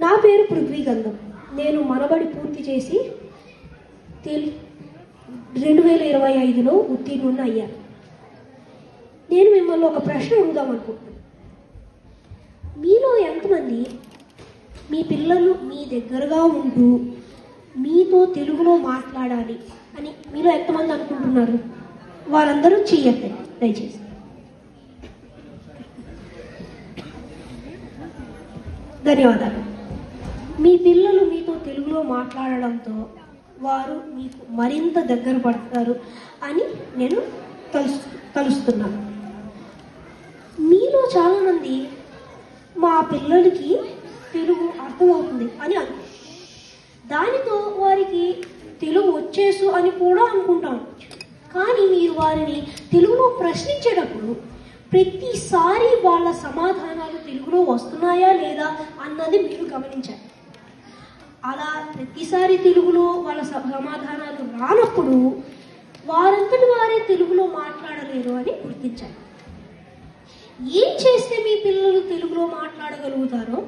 నా పేరు పృథ్వీ గంధం. నేను మనబడి పూర్తి చేసి 2025లో ఉత్తీర్ణుని అయ్యాను. నేను మిమ్మల్ని ఒక ప్రశ్న అడుగుదాం అనుకుంటున్నాను. మీలో ఎంతమంది మీ పిల్లలు మీ దగ్గరగా ఉంటూ మీతో తెలుగులో మాట్లాడాలి అని మీలో ఎంతమంది అనుకుంటున్నారు? వారందరూ చెయ్యండి దయచేసి. ధన్యవాదాలు. మీ పిల్లలు మీతో తెలుగులో మాట్లాడడంతో వారు మీకు మరింత దగ్గర పడతారు అని నేను తలుస్తున్నాను. మీలో చాలామంది మా పిల్లలకి తెలుగు అర్థమవుతుంది అని దానితో వారికి తెలుగు వచ్చేసు అని కూడా అనుకుంటాం. కానీ మీరు వారిని తెలుగులో ప్రశ్నించేటప్పుడు ప్రతిసారి వాళ్ళ సమాధానాలు తెలుగులో వస్తున్నాయా లేదా అన్నది మీరు గమనించాలి. అలా ప్రతిసారి తెలుగులో వాళ్ళ సమాధానాలు రానప్పుడు వారంతటి వారే తెలుగులో మాట్లాడలేరు అని గుర్తించాలి. ఏం చేస్తే మీ పిల్లలు తెలుగులో మాట్లాడగలుగుతారో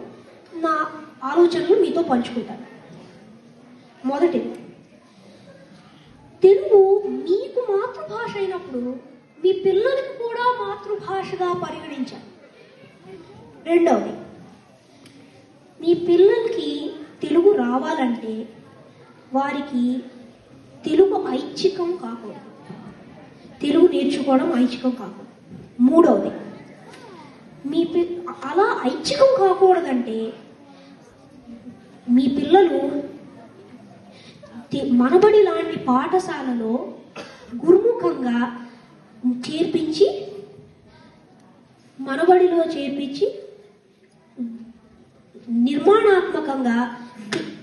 నా ఆలోచనలు మీతో పంచుకుంటాను. మొదటిది, తెలుగు మీకు మాతృభాష అయినప్పుడు మీ పిల్లలకు కూడా మాతృభాషగా పరిగణించాలి. రెండవది, మీ పిల్లలకి తెలుగు రావాలంటే వారికి తెలుగు ఐచ్ఛికం కాకూడదు, తెలుగు నేర్చుకోవడం ఐచ్ఛికం కాకూడదు. మూడవది, అలా ఐచ్ఛికం కాకూడదంటే మీ పిల్లలు మనబడి లాంటి పాఠశాలలో గురుముఖంగా చేర్పించి మనబడిలో చేర్పించి నిర్మాణాత్మకంగా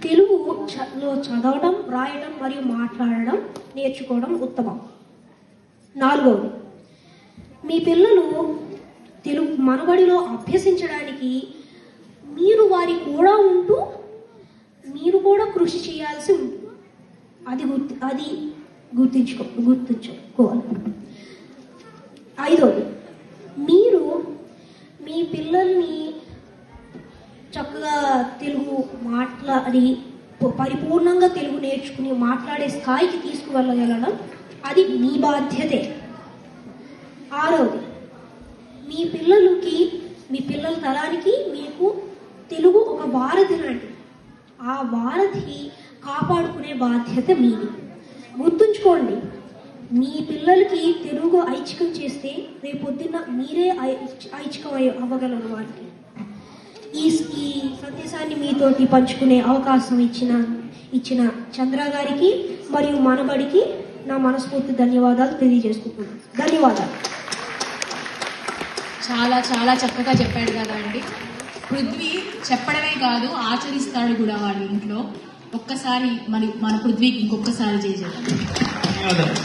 తెలుగులో చదవడం, రాయడం మరియు మాట్లాడడం నేర్చుకోవడం ఉత్తమం. నాలుగవది, మీ పిల్లలు తెలుగు మనబడిలో అభ్యసించడానికి మీరు వారి కూడా ఉంటూ మీరు కూడా కృషి చేయాల్సి ఉంటుంది. అది గుర్తుంచుకోవాలి. ఐదవది, మీరు మీ పిల్లల్ని చక్కగా తెలుగు మాట్లాడి పరిపూర్ణంగా తెలుగు నేర్చుకుని మాట్లాడే స్థాయికి తీసుకువెళ్ళగలడం అది మీ బాధ్యతే. ఆరవది, మీ పిల్లల తరానికి మీకు తెలుగు ఒక వారధి లాంటిది. ఆ వారధి కాపాడుకునే బాధ్యత మీది. గుర్తుంచుకోండి, మీ పిల్లలకి తెలుగు ఐచ్ఛికం చేస్తే రేపొద్దున్న మీరే ఐచ్ఛికం అవ్వగలరు. వారికి ఈ సందేశాన్ని మీతోటి పంచుకునే అవకాశం ఇచ్చిన చంద్ర గారికి మరియు మనబడికి నా మనస్ఫూర్తి ధన్యవాదాలు తెలియజేసుకుంటున్నాను. ధన్యవాదాలు. చాలా చాలా చక్కగా చెప్పాడు కదా అండి. పృథ్వీ చెప్పడమే కాదు, ఆచరిస్తాడు కూడా వాళ్ళ ఇంట్లో. ఒక్కసారి మన పృథ్వీకి ఇంకొకసారి చేసేద్దాం. ధన్యవాదాలు.